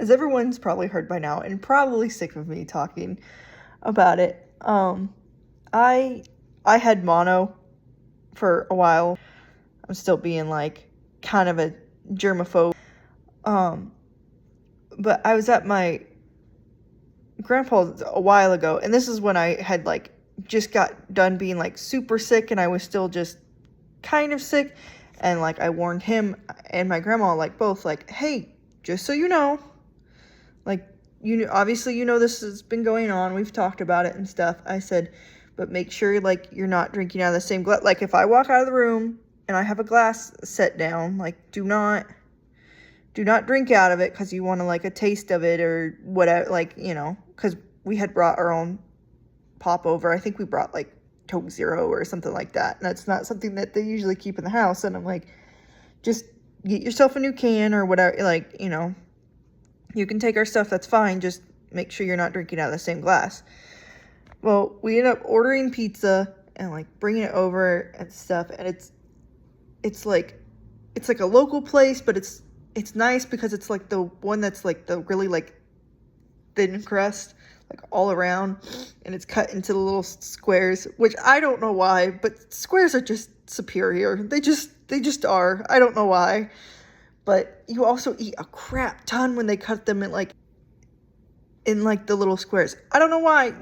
as everyone's probably heard by now and probably sick of me talking about it, I had mono for a while. I'm still being like kind of a germaphobe. But I was at my grandpa's a while ago, and this is when I had like just got done being like super sick, and I was still just kind of sick, and like I warned him and my grandma like both like, hey, just so you know, like, obviously this has been going on, we've talked about it and stuff. I said, but make sure like you're not drinking out of the same glass. Like if I walk out of the room and I have a glass set down, like do not drink out of it because you want to like a taste of it or whatever, like, because we had brought our own pop over. I think we brought like Coke Zero or something like that, and that's not something that they usually keep in the house. And I'm like, just get yourself a new can or whatever, like, you can take our stuff, that's fine, just make sure you're not drinking out of the same glass. Well, we ended up ordering pizza and like bringing it over and stuff, and it's like a local place, but it's nice because it's like the one that's like the really like thin crust, like all around, and it's cut into the little squares, which I don't know why, but squares are just superior. They just are. I don't know why. But you also eat a crap ton when they cut them in the little squares. I don't know why.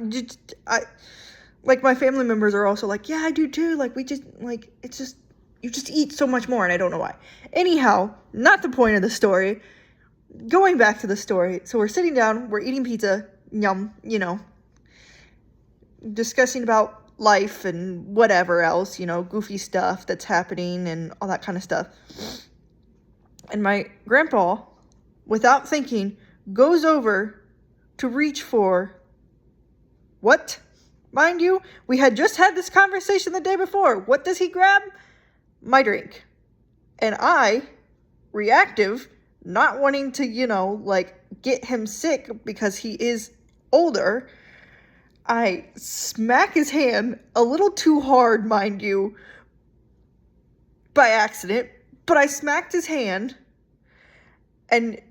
Like my family members are also like, yeah, I do too. Like we just like, it's just, you just eat so much more, and I don't know why. Anyhow, not the point of the story. Going back to the story. So we're sitting down, we're eating pizza, yum, discussing about life and whatever else, goofy stuff that's happening and all that kind of stuff. And my grandpa, without thinking, goes over to reach for what? Mind you, we had just had this conversation the day before. What does he grab? My drink. And I, reactive, not wanting to, like, get him sick because he is older, I smack his hand a little too hard, mind you, by accident, but I smacked his hand, and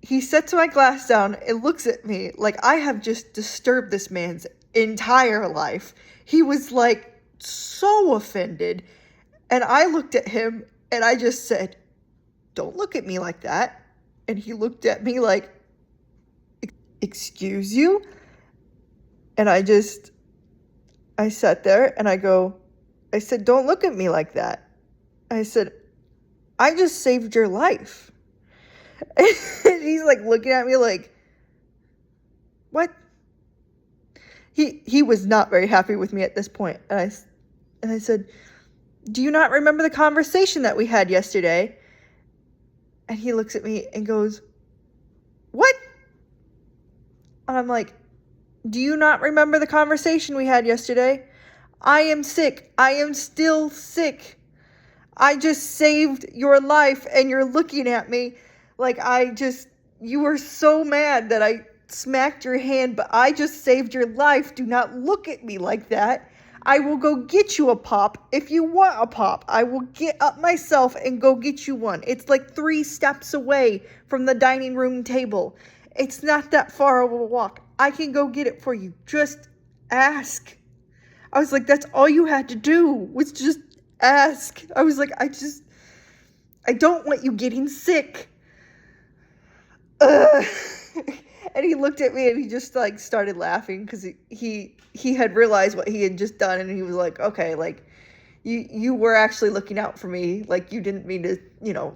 he sets my glass down and looks at me like I have just disturbed this man's entire life. He was like so offended, and I looked at him and I just said, don't look at me like that. And he looked at me like, excuse you? And I sat there and I said, don't look at me like that. I said, I just saved your life. And he's like looking at me like, what? He was not very happy with me at this point. And I said, do you not remember the conversation that we had yesterday? And he looks at me and goes, what? And I'm like, do you not remember the conversation we had yesterday? I am sick. I am still sick. I just saved your life, and you're looking at me like you were so mad that I smacked your hand, but I just saved your life. Do not look at me like that. I will go get you a pop. If you want a pop, I will get up myself and go get you one. It's like 3 steps away from the dining room table. It's not that far of a walk. I can go get it for you. Just ask. I was like, that's all you had to do was just ask. I was like, I don't want you getting sick. And he looked at me and he just like started laughing because he had realized what he had just done, and he was like, okay, like you were actually looking out for me, like you didn't mean to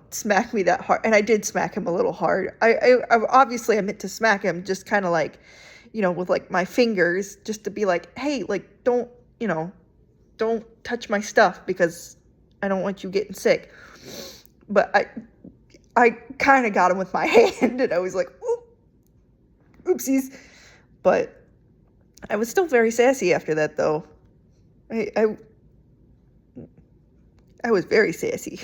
smack me that hard. And I did smack him a little hard. I obviously I meant to smack him just kind of like with like my fingers, just to be like, hey, like don't touch my stuff because I don't want you getting sick. But I kind of got him with my hand, and I was like, oopsies. But I was still very sassy after that, though. I was very sassy.